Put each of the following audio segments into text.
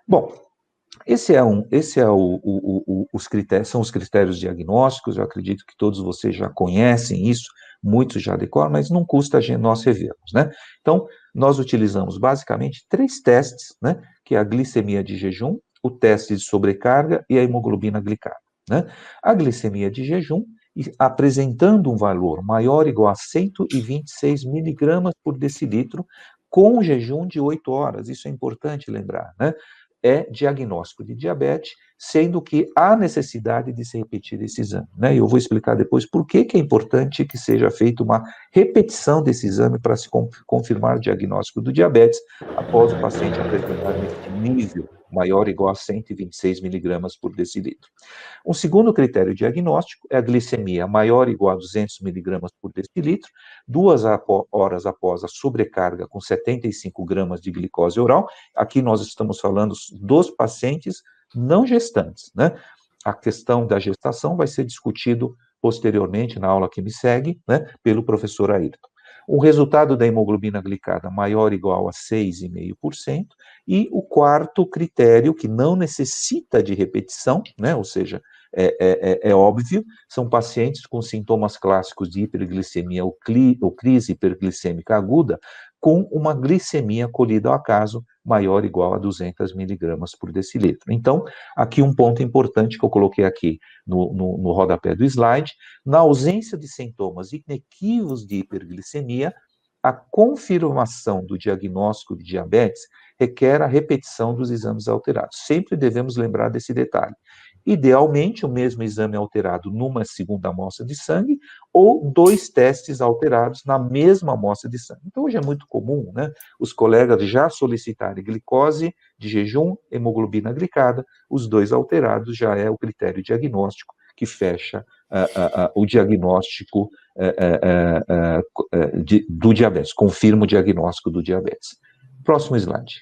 Bom, os critérios, são os critérios diagnósticos. Eu acredito que todos vocês já conhecem isso, muitos já decoram, mas não custa nós revermos, né? Então, nós utilizamos basicamente 3 testes, né? Que é a glicemia de jejum, o teste de sobrecarga e a hemoglobina glicada, né? A glicemia de jejum, apresentando um valor maior ou igual a 126 miligramas por decilitro, com jejum de 8 horas, isso é importante lembrar, né? É diagnóstico de diabetes, sendo que há necessidade de se repetir esse exame, né? E eu vou explicar depois por que é importante que seja feita uma repetição desse exame para se confirmar o diagnóstico do diabetes após o paciente apresentar neste nível maior ou igual a 126 miligramas por decilitro. Um segundo critério diagnóstico é a glicemia maior ou igual a 200 miligramas por decilitro, 2 horas após a sobrecarga com 75 gramas de glicose oral. Aqui nós estamos falando dos pacientes não gestantes, né? A questão da gestação vai ser discutido posteriormente na aula que me segue, né, pelo professor Ayrton. O resultado da hemoglobina glicada maior ou igual a 6,5%, e o quarto critério, que não necessita de repetição, né, ou seja, é óbvio, são pacientes com sintomas clássicos de hiperglicemia ou crise hiperglicêmica aguda, com uma glicemia colhida ao acaso maior ou igual a 200 miligramas por decilitro. Então, aqui um ponto importante que eu coloquei aqui no rodapé do slide: na ausência de sintomas inequívocos de hiperglicemia, a confirmação do diagnóstico de diabetes requer a repetição dos exames alterados. Sempre devemos lembrar desse detalhe. Idealmente, o mesmo exame alterado numa segunda amostra de sangue, ou 2 testes alterados na mesma amostra de sangue. Então, hoje é muito comum, né, os colegas já solicitarem glicose de jejum, hemoglobina glicada, os 2 alterados já é o critério diagnóstico que fecha o diagnóstico do diabetes, confirma o diagnóstico do diabetes. Próximo slide.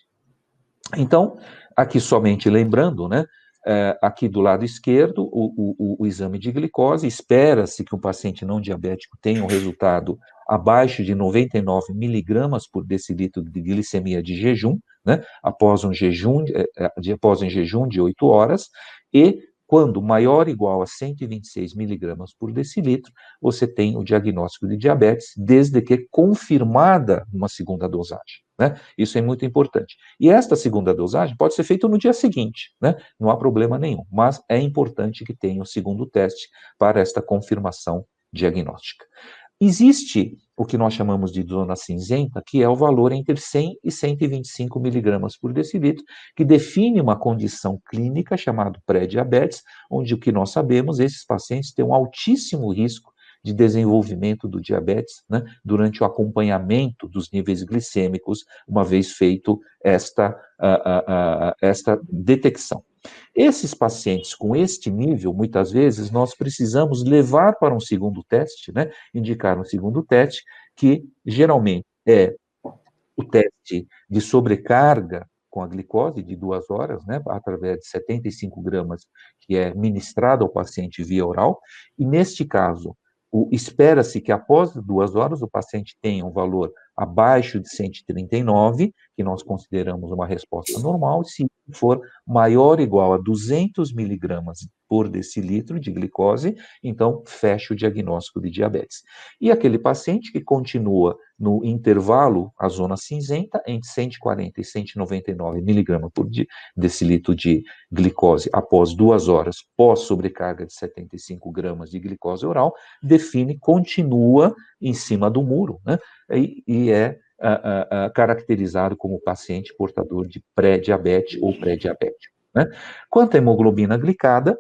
Então, aqui somente lembrando, né, aqui do lado esquerdo, o exame de glicose. Espera-se que o paciente não diabético tenha um resultado abaixo de 99 miligramas por decilitro de glicemia de jejum, né, após um jejum de 8 horas, e quando maior ou igual a 126 miligramas por decilitro, você tem o diagnóstico de diabetes, desde que confirmada uma segunda dosagem, né? Isso é muito importante. E esta segunda dosagem pode ser feita no dia seguinte, né? Não há problema nenhum, mas é importante que tenha o segundo teste para esta confirmação diagnóstica. Existe o que nós chamamos de zona cinzenta, que é o valor entre 100 e 125 miligramas por decilitro, que define uma condição clínica chamada pré-diabetes, onde o que nós sabemos, esses pacientes têm um altíssimo risco de desenvolvimento do diabetes, né, durante o acompanhamento dos níveis glicêmicos, uma vez feito esta detecção. Esses pacientes com este nível, muitas vezes, nós precisamos levar para um segundo teste, né, indicar um segundo teste, que geralmente é o teste de sobrecarga com a glicose de 2 horas, né, através de 75 gramas, que é ministrado ao paciente via oral, e neste caso, espera-se que após 2 horas o paciente tenha um valor abaixo de 139, que nós consideramos uma resposta normal. Se for maior ou igual a 200 miligramas por decilitro de glicose, então fecha o diagnóstico de diabetes. E aquele paciente que continua no intervalo, a zona cinzenta, entre 140 e 199 miligramas por decilitro de glicose após 2 horas, pós sobrecarga de 75 gramas de glicose oral, continua em cima do muro, né? E é caracterizado como paciente portador de pré-diabetes ou pré-diabético, né? Quanto à hemoglobina glicada,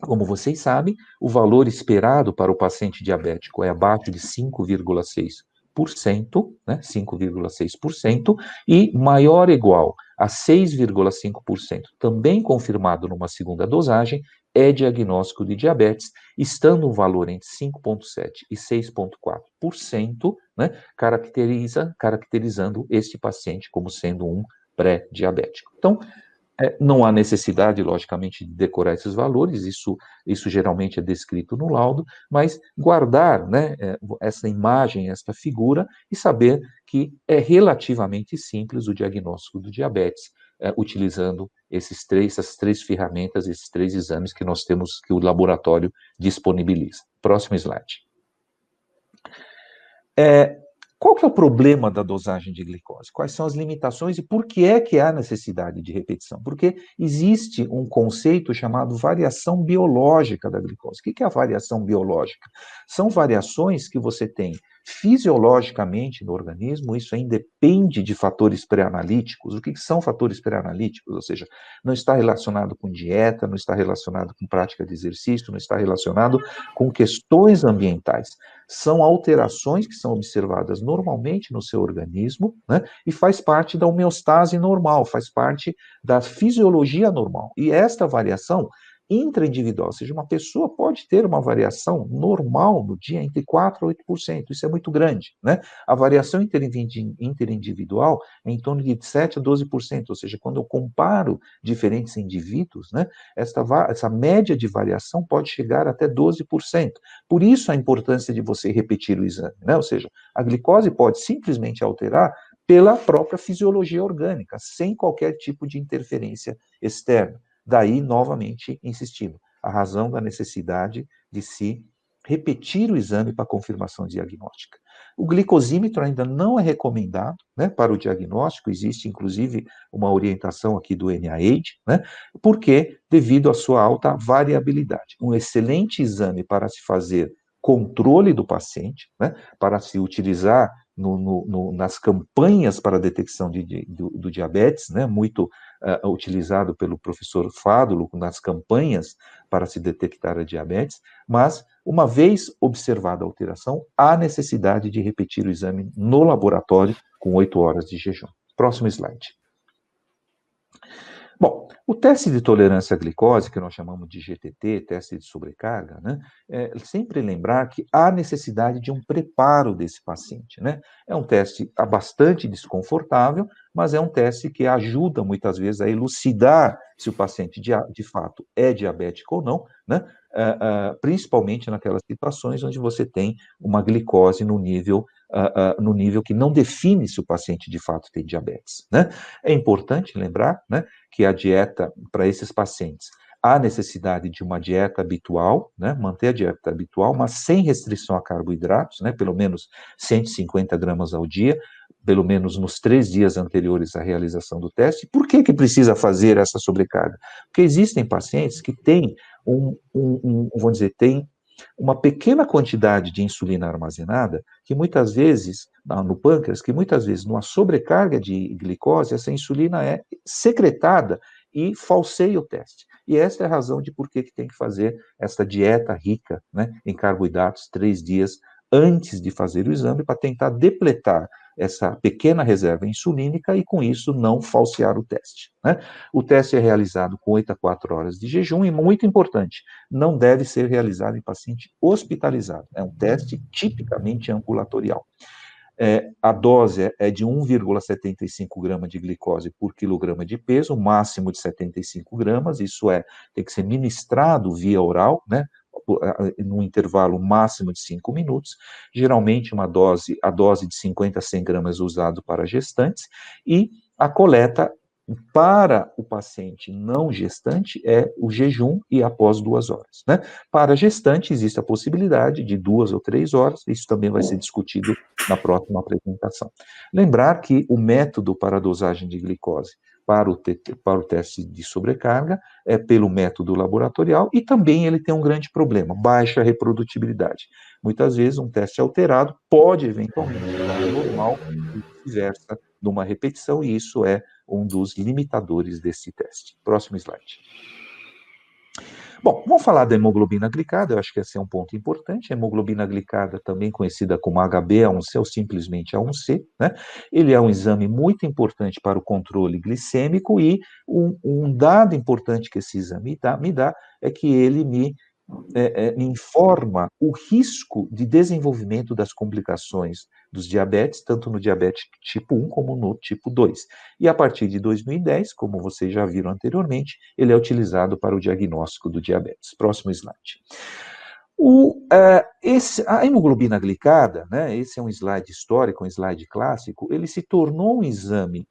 como vocês sabem, o valor esperado para o paciente diabético é abaixo de 5,6%, né, 5,6%, e maior ou igual a 6,5%, também confirmado numa segunda dosagem, é diagnóstico de diabetes, estando um valor entre 5,7% e 6,4%, né, caracterizando este paciente como sendo um pré-diabético. Então, não há necessidade, logicamente, de decorar esses valores, isso geralmente é descrito no laudo, mas guardar, né, essa imagem, esta figura, e saber que é relativamente simples o diagnóstico do diabetes, utilizando essas três ferramentas, esses três exames que nós temos, que o laboratório disponibiliza. Próximo slide. Qual que é o problema da dosagem de glicose? Quais são as limitações e por que há necessidade de repetição? Porque existe um conceito chamado variação biológica da glicose. O que é a variação biológica? São variações que você tem fisiologicamente no organismo, isso aí depende de fatores pré-analíticos. O que são fatores pré-analíticos? Ou seja, não está relacionado com dieta, não está relacionado com prática de exercício, não está relacionado com questões ambientais. São alterações que são observadas normalmente no seu organismo, né, e faz parte da homeostase normal, faz parte da fisiologia normal. E esta variação intraindividual, ou seja, uma pessoa pode ter uma variação normal no dia entre 4% a 8%, isso é muito grande, né? A variação interindividual é em torno de 7% a 12%, ou seja, quando eu comparo diferentes indivíduos, né, essa média de variação pode chegar até 12%. Por isso a importância de você repetir o exame, né? Ou seja, a glicose pode simplesmente alterar pela própria fisiologia orgânica, sem qualquer tipo de interferência externa. Daí, novamente, insistindo, a razão da necessidade de se repetir o exame para confirmação diagnóstica. O glicosímetro ainda não é recomendado, né, para o diagnóstico, existe inclusive uma orientação aqui do NIH, né, porque devido à sua alta variabilidade. Um excelente exame para se fazer controle do paciente, né, para se utilizar nas campanhas para a detecção do diabetes, né, muito utilizado pelo professor Fádulo nas campanhas para se detectar a diabetes, mas, uma vez observada a alteração, há necessidade de repetir o exame no laboratório com 8 horas de jejum. Próximo slide. Bom, o teste de tolerância à glicose, que nós chamamos de GTT, teste de sobrecarga, né, sempre lembrar que há necessidade de um preparo desse paciente, né? É um teste bastante desconfortável, mas é um teste que ajuda muitas vezes a elucidar se o paciente de fato é diabético ou não, né? Principalmente naquelas situações onde você tem uma glicose no nível que não define se o paciente de fato tem diabetes, né? É importante lembrar, né, que a dieta para esses pacientes, há necessidade de uma dieta habitual, né, manter a dieta habitual, mas sem restrição a carboidratos, né, pelo menos 150 gramas ao dia, pelo menos nos 3 dias anteriores à realização do teste. Por que precisa fazer essa sobrecarga? Porque existem pacientes que têm vamos dizer, têm uma pequena quantidade de insulina armazenada, que muitas vezes, no pâncreas, que muitas vezes, numa sobrecarga de glicose, essa insulina é secretada e falseia o teste. E essa é a razão de por que tem que fazer essa dieta rica, né, em carboidratos 3 dias antes de fazer o exame, para tentar depletar essa pequena reserva insulínica e, com isso, não falsear o teste, né? O teste é realizado com 8 a 4 horas de jejum e, muito importante, não deve ser realizado em paciente hospitalizado. É um teste tipicamente ambulatorial. A dose é de 1,75 gramas de glicose por quilograma de peso, máximo de 75 gramas, isso tem que ser ministrado via oral, né, num intervalo máximo de 5 minutos, geralmente a dose de 50 a 100 gramas é usado para gestantes, e a coleta para o paciente não gestante é o jejum e após 2 horas, né? Para gestante existe a possibilidade de 2 ou 3 horas, isso também vai ser discutido na próxima apresentação. Lembrar que o método para a dosagem de glicose para o teste de sobrecarga é pelo método laboratorial e também ele tem um grande problema, baixa reprodutibilidade. Muitas vezes um teste alterado pode eventualmente dar normal e vice-versa numa repetição, e isso é um dos limitadores desse teste. Próximo slide. Bom, vamos falar da hemoglobina glicada, eu acho que esse é um ponto importante. A hemoglobina glicada, também conhecida como HbA1c ou simplesmente A1c, né? Ele é um exame muito importante para o controle glicêmico e um dado importante que esse exame me dá é que ele me informa o risco de desenvolvimento das complicações dos diabetes, tanto no diabetes tipo 1 como no tipo 2. E a partir de 2010, como vocês já viram anteriormente, ele é utilizado para o diagnóstico do diabetes. Próximo slide. A hemoglobina glicada, né, esse é um slide histórico, um slide clássico, ele se tornou um exame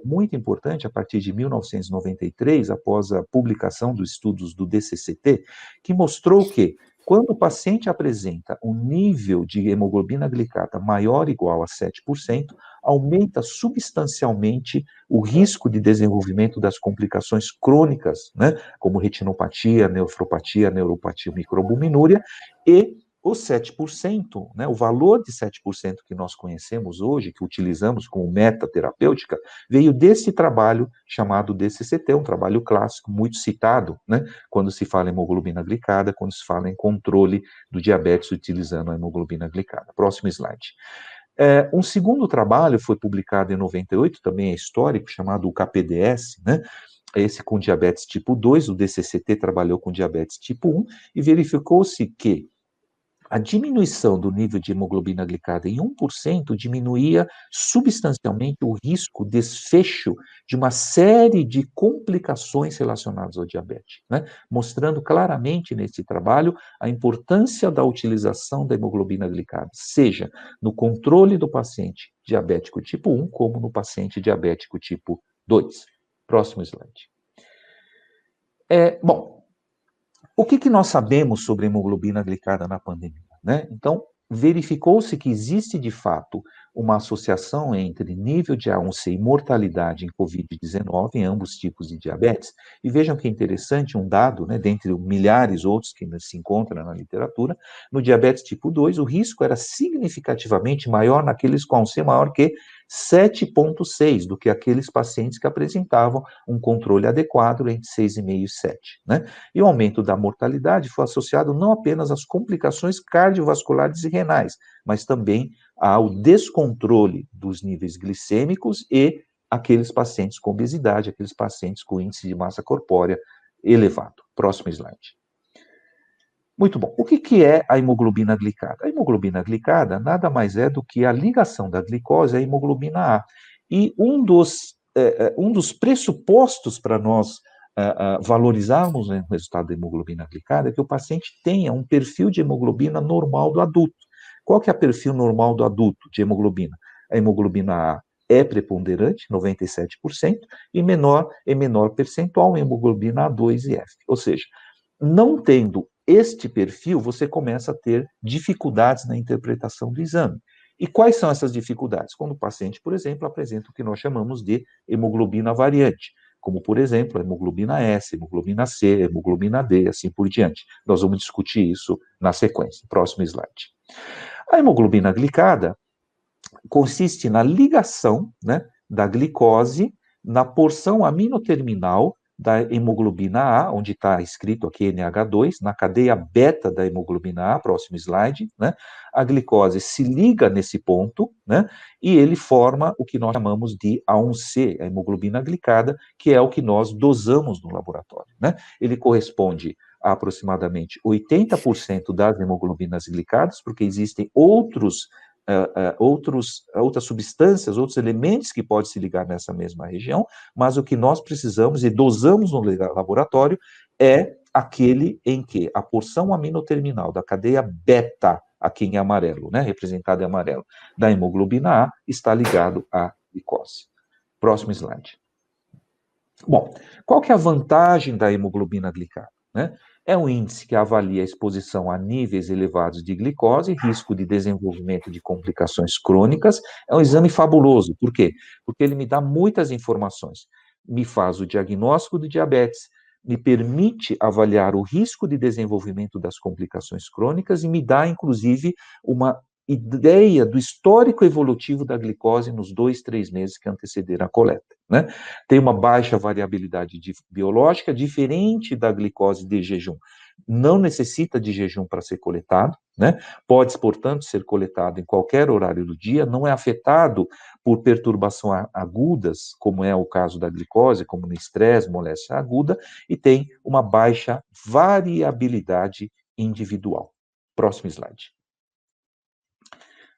muito importante a partir de 1993, após a publicação dos estudos do DCCT, que mostrou que quando o paciente apresenta um nível de hemoglobina glicada maior ou igual a 7%, aumenta substancialmente o risco de desenvolvimento das complicações crônicas, né, como retinopatia, nefropatia, neuropatia, microalbuminúria, e os 7%, né, o valor de 7% que nós conhecemos hoje, que utilizamos como meta terapêutica, veio desse trabalho chamado DCCT, um trabalho clássico, muito citado, né, quando se fala em hemoglobina glicada, quando se fala em controle do diabetes utilizando a hemoglobina glicada. Próximo slide. Um segundo trabalho foi publicado em 98, também é histórico, chamado o KPDS, né, esse com diabetes tipo 2, o DCCT trabalhou com diabetes tipo 1, e verificou-se que a diminuição do nível de hemoglobina glicada em 1% diminuía substancialmente o risco desfecho de uma série de complicações relacionadas ao diabetes, né? Mostrando claramente nesse trabalho a importância da utilização da hemoglobina glicada, seja no controle do paciente diabético tipo 1, como no paciente diabético tipo 2. Próximo slide. Bom, o que nós sabemos sobre hemoglobina glicada na pandemia, né? Então, verificou-se que existe, de fato, uma associação entre nível de A1C e mortalidade em Covid-19 em ambos tipos de diabetes. E vejam que interessante um dado, né, dentre milhares outros que se encontram na literatura, no diabetes tipo 2, o risco era significativamente maior naqueles com A1C maior que 7,6 do que aqueles pacientes que apresentavam um controle adequado entre 6,5 e 7, né? E o aumento da mortalidade foi associado não apenas às complicações cardiovasculares e renais, mas também ao descontrole dos níveis glicêmicos e aqueles pacientes com obesidade, aqueles pacientes com índice de massa corpórea elevado. Próximo slide. Muito bom. O que é a hemoglobina glicada? A hemoglobina glicada nada mais é do que a ligação da glicose à hemoglobina A. E um dos pressupostos para nós valorizarmos o resultado da hemoglobina glicada é que o paciente tenha um perfil de hemoglobina normal do adulto. Qual que é o perfil normal do adulto de hemoglobina? A hemoglobina A é preponderante, 97%, e menor percentual em hemoglobina A2 e F. Ou seja, não tendo este perfil, você começa a ter dificuldades na interpretação do exame. E quais são essas dificuldades? Quando o paciente, por exemplo, apresenta o que nós chamamos de hemoglobina variante, como, por exemplo, a hemoglobina S, hemoglobina C, hemoglobina D, assim por diante. Nós vamos discutir isso na sequência. Próximo slide. A hemoglobina glicada consiste na ligação, né, da glicose na porção aminoterminal da hemoglobina A, onde está escrito aqui NH2, na cadeia beta da hemoglobina A, próximo slide, né? A glicose se liga nesse ponto, né? E ele forma o que nós chamamos de A1C, a hemoglobina glicada, que é o que nós dosamos no laboratório, né? Ele corresponde a aproximadamente 80% das hemoglobinas glicadas, porque existem outras substâncias, outros elementos que podem se ligar nessa mesma região, mas o que nós precisamos e dosamos no laboratório é aquele em que a porção aminoterminal da cadeia beta, aqui em amarelo, né, representada em amarelo, da hemoglobina A, está ligado à glicose. Próximo slide. Bom, qual que é a vantagem da hemoglobina glicada, né? É um índice que avalia a exposição a níveis elevados de glicose, risco de desenvolvimento de complicações crônicas. É um exame fabuloso. Por quê? Porque ele me dá muitas informações. Me faz o diagnóstico do diabetes, me permite avaliar o risco de desenvolvimento das complicações crônicas e me dá, inclusive, uma ideia do histórico evolutivo da glicose nos 2, 3 meses que antecederam a coleta, né? Tem uma baixa variabilidade biológica, diferente da glicose de jejum. Não necessita de jejum para ser coletado, né? Pode, portanto, ser coletado em qualquer horário do dia, não é afetado por perturbações agudas, como é o caso da glicose, como no estresse, moléstia aguda, e tem uma baixa variabilidade individual. Próximo slide.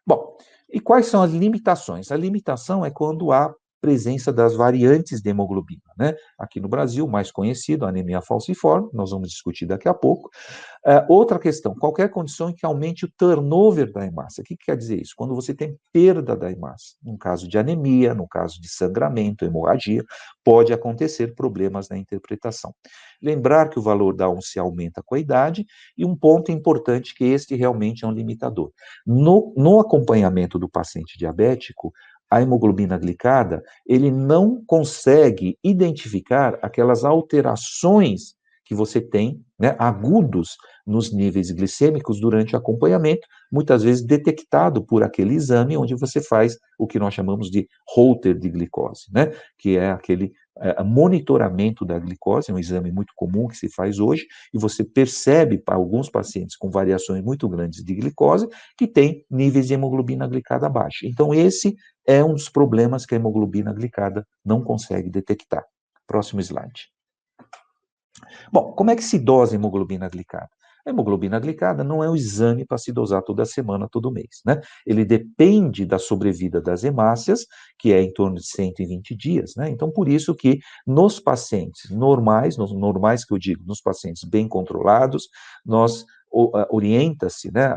Bom, e quais são as limitações? A limitação é quando há presença das variantes de hemoglobina, né? Aqui no Brasil, mais conhecido, a anemia falciforme, nós vamos discutir daqui a pouco. Outra questão, qualquer condição em que aumente o turnover da hemácia. O que quer dizer isso? Quando você tem perda da hemácia, no caso de anemia, no caso de sangramento, hemorragia, pode acontecer problemas na interpretação. Lembrar que o valor da ONC aumenta com a idade, e um ponto importante que este realmente é um limitador. No acompanhamento do paciente diabético, a hemoglobina glicada, ele não consegue identificar aquelas alterações que você tem, né, agudos nos níveis glicêmicos durante o acompanhamento, muitas vezes detectado por aquele exame onde você faz o que nós chamamos de Holter de glicose, né, que é aquele monitoramento da glicose, é um exame muito comum que se faz hoje, e você percebe para alguns pacientes com variações muito grandes de glicose que tem níveis de hemoglobina glicada baixa. Então, esse é um dos problemas que a hemoglobina glicada não consegue detectar. Próximo slide. Bom, como é que se dosa a hemoglobina glicada? A hemoglobina glicada não é um exame para se dosar toda semana, todo mês, né? Ele depende da sobrevida das hemácias, que é em torno de 120 dias, né? Então, por isso que nos pacientes normais, nos normais que eu digo, nos pacientes bem controlados, nós orienta-se, né?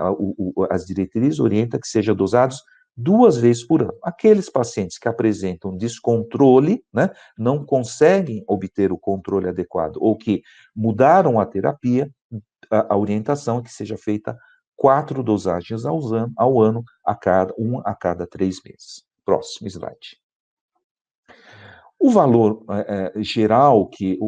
As diretrizes orientam que seja dosados 2 vezes por ano. Aqueles pacientes que apresentam descontrole, né, não conseguem obter o controle adequado, ou que mudaram a terapia, a orientação é que seja feita 4 dosagens ao ano, a cada 3 meses. Próximo slide. O valor geral que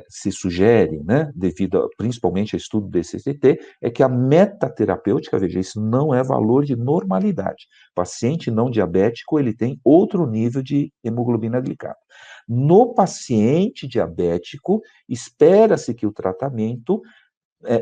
se sugere, né, devido principalmente ao estudo do DCCT, é que a meta terapêutica, veja, isso não é valor de normalidade. Paciente não diabético, ele tem outro nível de hemoglobina glicada. No paciente diabético, espera-se que o tratamento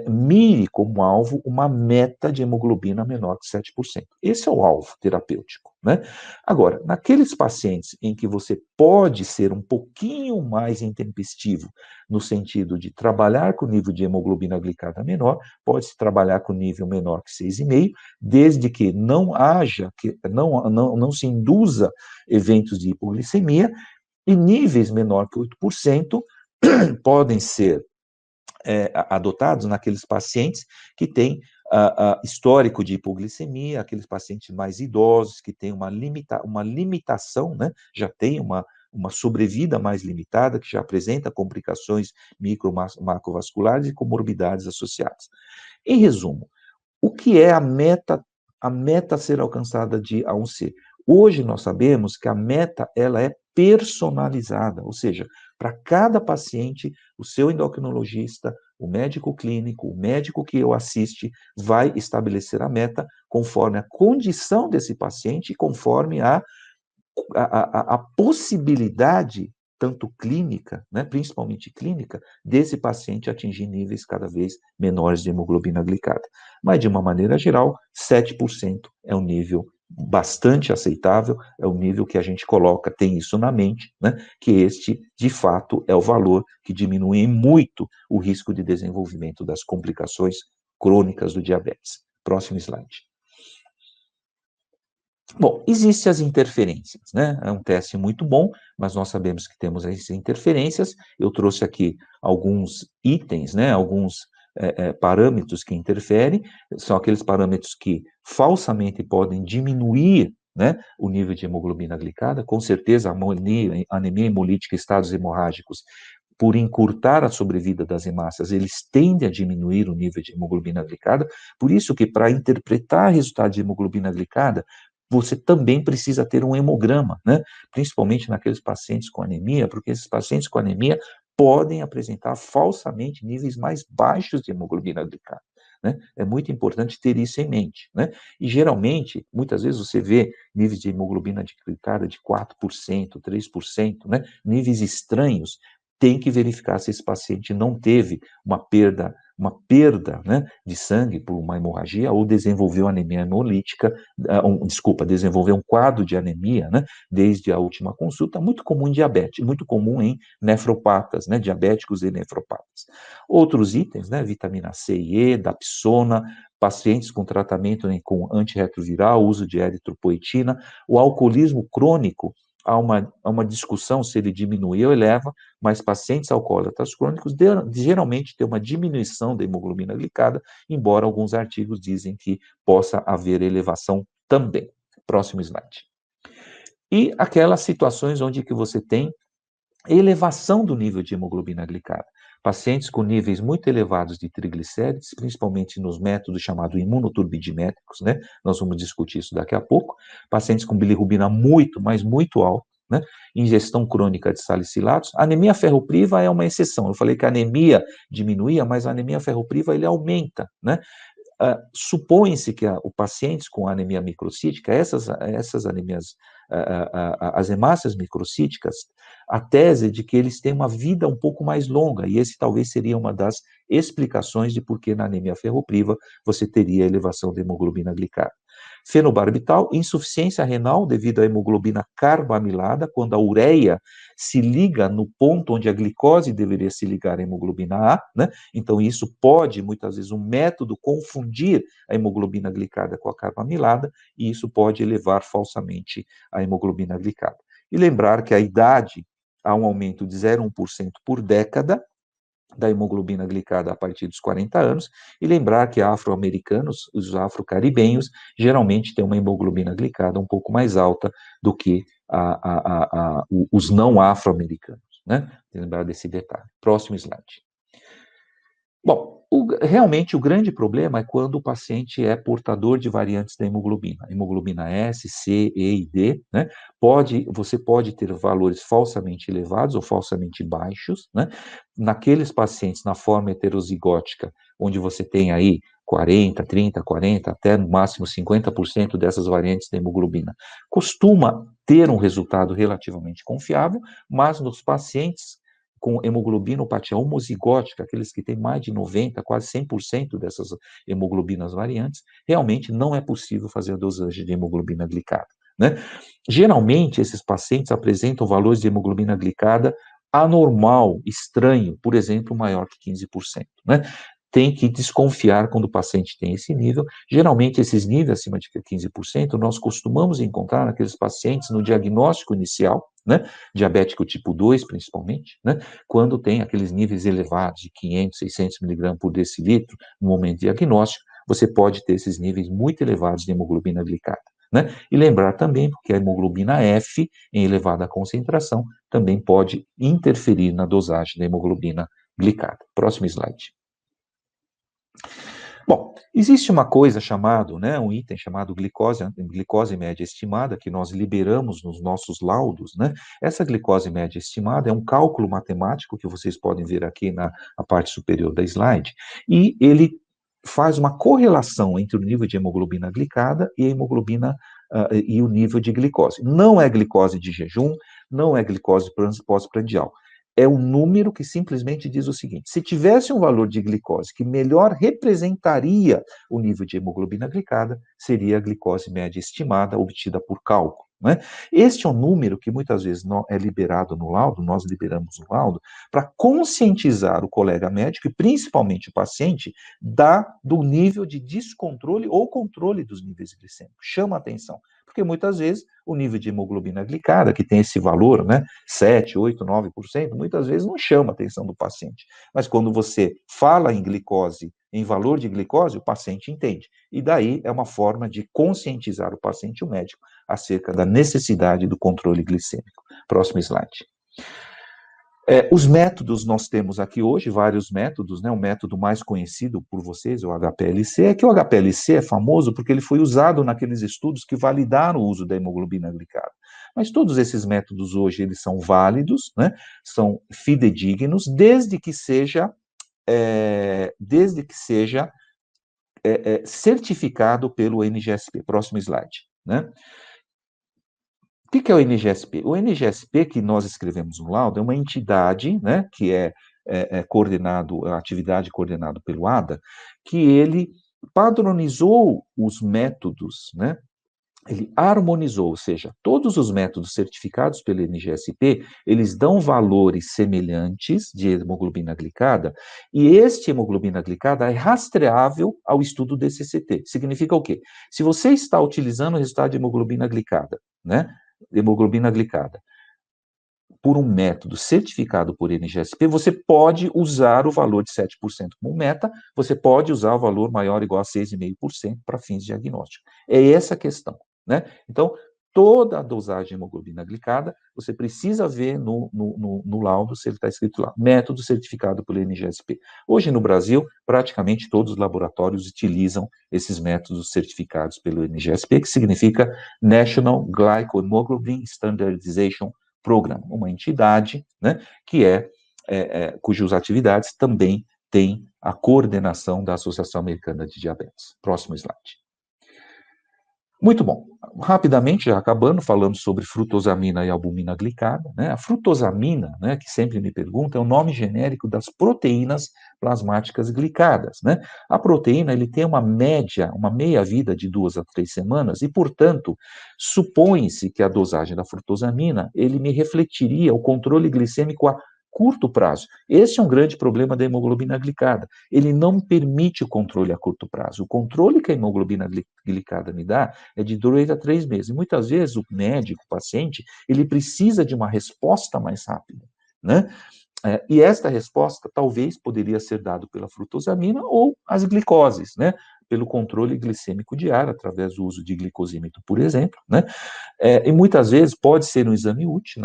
mire como alvo uma meta de hemoglobina menor que 7%. Esse é o alvo terapêutico, né? Agora, naqueles pacientes em que você pode ser um pouquinho mais intempestivo, no sentido de trabalhar com o nível de hemoglobina glicada menor, pode-se trabalhar com nível menor que 6,5, desde que não haja, que não se induza eventos de hipoglicemia, e níveis menor que 8% podem ser adotados naqueles pacientes que têm histórico de hipoglicemia, aqueles pacientes mais idosos, que têm uma limitação, né? Já tem uma sobrevida mais limitada, que já apresenta complicações macrovasculares e comorbidades associadas. Em resumo, o que é a meta a ser alcançada de A1C? Hoje nós sabemos que a meta ela é personalizada, ou seja, para cada paciente, o seu endocrinologista, o médico clínico, o médico que o assiste, vai estabelecer a meta conforme a condição desse paciente e conforme a possibilidade, tanto clínica, né, principalmente clínica, desse paciente atingir níveis cada vez menores de hemoglobina glicada. Mas, de uma maneira geral, 7% é um nível bastante aceitável, é o nível que a gente coloca, tem isso na mente, né, que este, de fato, é o valor que diminui muito o risco de desenvolvimento das complicações crônicas do diabetes. Próximo slide. Bom, existem as interferências, né? É um teste muito bom, mas nós sabemos que temos as interferências. Eu trouxe aqui alguns itens, né? Alguns parâmetros que interferem, são aqueles parâmetros que falsamente podem diminuir, né, o nível de hemoglobina glicada. Com certeza, a anemia hemolítica, estados hemorrágicos, por encurtar a sobrevida das hemácias, eles tendem a diminuir o nível de hemoglobina glicada. Por isso que, para interpretar resultado de hemoglobina glicada, você também precisa ter um hemograma, né? Principalmente naqueles pacientes com anemia, porque esses pacientes com anemia podem apresentar falsamente níveis mais baixos de hemoglobina glicada, né? É muito importante ter isso em mente, né? E geralmente, muitas vezes você vê níveis de hemoglobina glicada de 4%, 3%, né? Níveis estranhos. Tem que verificar se esse paciente não teve uma perda, né, de sangue por uma hemorragia ou desenvolveu anemia hemolítica, desenvolveu um quadro de anemia, né, desde a última consulta, muito comum em diabetes, muito comum em nefropatas, né, diabéticos e nefropatas. Outros itens, né, vitamina C e E, dapsona, pacientes com tratamento, né, com antirretroviral, uso de eritropoetina, o alcoolismo crônico, há uma discussão se ele diminui ou eleva, mas pacientes alcoólatras crônicos geralmente têm uma diminuição da hemoglobina glicada, embora alguns artigos dizem que possa haver elevação também. Próximo slide. E aquelas situações onde que você tem elevação do nível de hemoglobina glicada. Pacientes com níveis muito elevados de triglicérides, principalmente nos métodos chamados imunoturbidimétricos, né? Nós vamos discutir isso daqui a pouco. Pacientes com bilirrubina muito, mas muito alta, né? Ingestão crônica de salicilatos. A anemia ferropriva é uma exceção. Eu falei que a anemia diminuía, mas a anemia ferropriva ele aumenta, né? Supõe-se que os pacientes com anemia microcítica, essas anemias, as hemácias microcíticas, a tese é de que eles têm uma vida um pouco mais longa, e esse talvez seria uma das explicações de por que na anemia ferropriva você teria elevação da hemoglobina glicada. Fenobarbital, insuficiência renal devido à hemoglobina carbamilada, quando a ureia se liga no ponto onde a glicose deveria se ligar à hemoglobina A, né? Então isso pode, muitas vezes, um método confundir a hemoglobina glicada com a carbamilada, e isso pode elevar falsamente a hemoglobina glicada. E lembrar que a idade há um aumento de 0,1% por década, da hemoglobina glicada a partir dos 40 anos, e lembrar que afro-americanos, os afro-caribenhos, geralmente têm uma hemoglobina glicada um pouco mais alta do que os não afro-americanos, né? Lembrar desse detalhe. Próximo slide. Bom, realmente o grande problema é quando o paciente é portador de variantes da hemoglobina S, C, E e D, né? Você pode ter valores falsamente elevados ou falsamente baixos, né? Naqueles pacientes na forma heterozigótica, onde você tem aí 40, 30, 40, até no máximo 50% dessas variantes da hemoglobina, costuma ter um resultado relativamente confiável, mas nos pacientes com hemoglobinopatia homozigótica, aqueles que têm mais de 90%, quase 100% dessas hemoglobinas variantes, realmente não é possível fazer a dosagem de hemoglobina glicada, né? Geralmente, esses pacientes apresentam valores de hemoglobina glicada anormal, estranho, por exemplo, maior que 15%, né? Tem que desconfiar quando o paciente tem esse nível. Geralmente, esses níveis acima de 15%, nós costumamos encontrar naqueles pacientes no diagnóstico inicial, né? Diabético tipo 2, principalmente, né? Quando tem aqueles níveis elevados de 500, 600 miligramas por decilitro no momento diagnóstico, você pode ter esses níveis muito elevados de hemoglobina glicada, né? E lembrar também que a hemoglobina F, em elevada concentração, também pode interferir na dosagem da hemoglobina glicada. Próximo slide. Bom, existe uma coisa chamada, né, um item chamado glicose média estimada, que nós liberamos nos nossos laudos, né? Essa glicose média estimada é um cálculo matemático que vocês podem ver aqui na parte superior da slide, e ele faz uma correlação entre o nível de hemoglobina glicada e a hemoglobina e o nível de glicose. Não é glicose de jejum, não é glicose pós-prandial. É um número que simplesmente diz o seguinte: se tivesse um valor de glicose que melhor representaria o nível de hemoglobina glicada, seria a glicose média estimada obtida por cálculo, né? Este é um número que muitas vezes é liberado no laudo, nós liberamos no laudo, para conscientizar o colega médico e principalmente o paciente do nível de descontrole ou controle dos níveis glicêmicos. Chama a atenção, porque muitas vezes o nível de hemoglobina glicada, que tem esse valor, né, 7, 8, 9%, muitas vezes não chama a atenção do paciente. Mas quando você fala em glicose, em valor de glicose, o paciente entende. E daí é uma forma de conscientizar o paciente e o médico acerca da necessidade do controle glicêmico. Próximo slide. Os métodos, nós temos aqui hoje vários métodos, né? O método mais conhecido por vocês, o HPLC, é que o HPLC é famoso porque ele foi usado naqueles estudos que validaram o uso da hemoglobina glicada. Mas todos esses métodos hoje, eles são válidos, né? São fidedignos, desde que seja certificado pelo NGSP. Próximo slide, né? O que é o NGSP? O NGSP que nós escrevemos no laudo é uma entidade, né, que a atividade coordenada pelo ADA, que ele padronizou os métodos, né, ele harmonizou, ou seja, todos os métodos certificados pelo NGSP, eles dão valores semelhantes de hemoglobina glicada, e este hemoglobina glicada é rastreável ao estudo DCCT. Significa o quê? Se você está utilizando o resultado de hemoglobina glicada, né, hemoglobina glicada por um método certificado por NGSP, você pode usar o valor de 7% como meta, você pode usar o valor maior ou igual a 6,5% para fins diagnósticos. É essa a questão, né? Então, toda a dosagem de hemoglobina glicada, você precisa ver no laudo se ele está escrito lá, método certificado pelo NGSP. Hoje, no Brasil, praticamente todos os laboratórios utilizam esses métodos certificados pelo NGSP, que significa National Glycohemoglobin Standardization Program, uma entidade, né, que cujas atividades também têm a coordenação da Associação Americana de Diabetes. Próximo slide. Muito bom. Rapidamente, já acabando, falando sobre frutosamina e albumina glicada, né? A frutosamina, né, que sempre me pergunta, é o nome genérico das proteínas plasmáticas glicadas, né? A proteína, ele tem uma média, uma meia-vida de 2 a 3 semanas e, portanto, supõe-se que a dosagem da frutosamina, ele me refletiria o controle glicêmico a curto prazo. Esse é um grande problema da hemoglobina glicada. Ele não permite o controle a curto prazo. O controle que a hemoglobina glicada me dá é de 2 a 3 meses. E muitas vezes o médico, o paciente, ele precisa de uma resposta mais rápida, né? E esta resposta talvez poderia ser dada pela frutosamina ou as glicoses, né? Pelo controle glicêmico diário, através do uso de glicosímetro, por exemplo, né? E muitas vezes pode ser um exame útil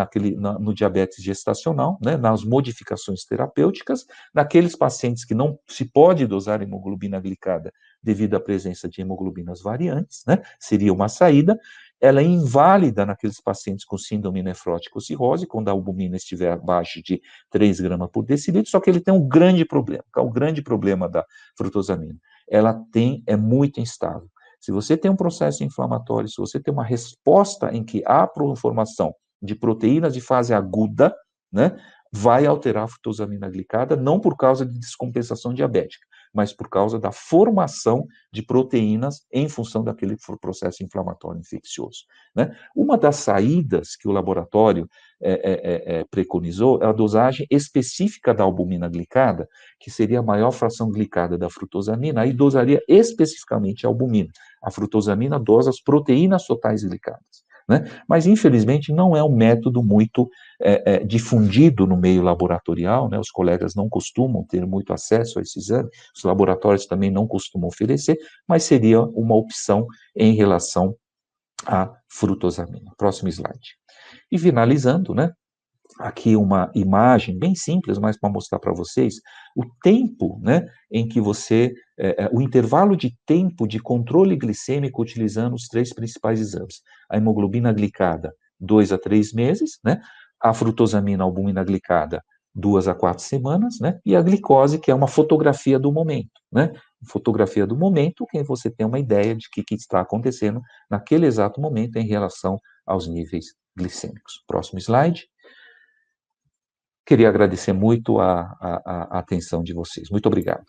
no diabetes gestacional, né? Nas modificações terapêuticas, naqueles pacientes que não se pode dosar hemoglobina glicada devido à presença de hemoglobinas variantes, né? Seria uma saída. Ela é inválida naqueles pacientes com síndrome nefrótica ou cirrose, quando a albumina estiver abaixo de 3 gramas por decilitro, só que ele tem um grande problema, que é o grande problema da frutosamina. É muito instável. Se você tem um processo inflamatório, se você tem uma resposta em que há formação de proteínas de fase aguda, né, vai alterar a frutosamina glicada, não por causa de descompensação diabética, mas por causa da formação de proteínas em função daquele processo inflamatório infeccioso, né? Uma das saídas que o laboratório preconizou é a dosagem específica da albumina glicada, que seria a maior fração glicada da frutosamina, aí dosaria especificamente a albumina. A frutosamina dosa as proteínas totais glicadas, né? Mas, infelizmente, não é um método muito difundido no meio laboratorial, né? Os colegas não costumam ter muito acesso a esse exame, os laboratórios também não costumam oferecer, mas seria uma opção em relação à frutosamina. Próximo slide. E finalizando, né? Aqui uma imagem bem simples, mas para mostrar para vocês o tempo, né, em que o intervalo de tempo de controle glicêmico utilizando os 3 principais exames. A hemoglobina glicada, 2 a 3 meses, né, a frutosamina, albumina glicada, 2 a 4 semanas, né, e a glicose, que é uma fotografia do momento, né, fotografia do momento, que você tem uma ideia de que está acontecendo naquele exato momento em relação aos níveis glicêmicos. Próximo slide. Queria agradecer muito a atenção de vocês. Muito obrigado.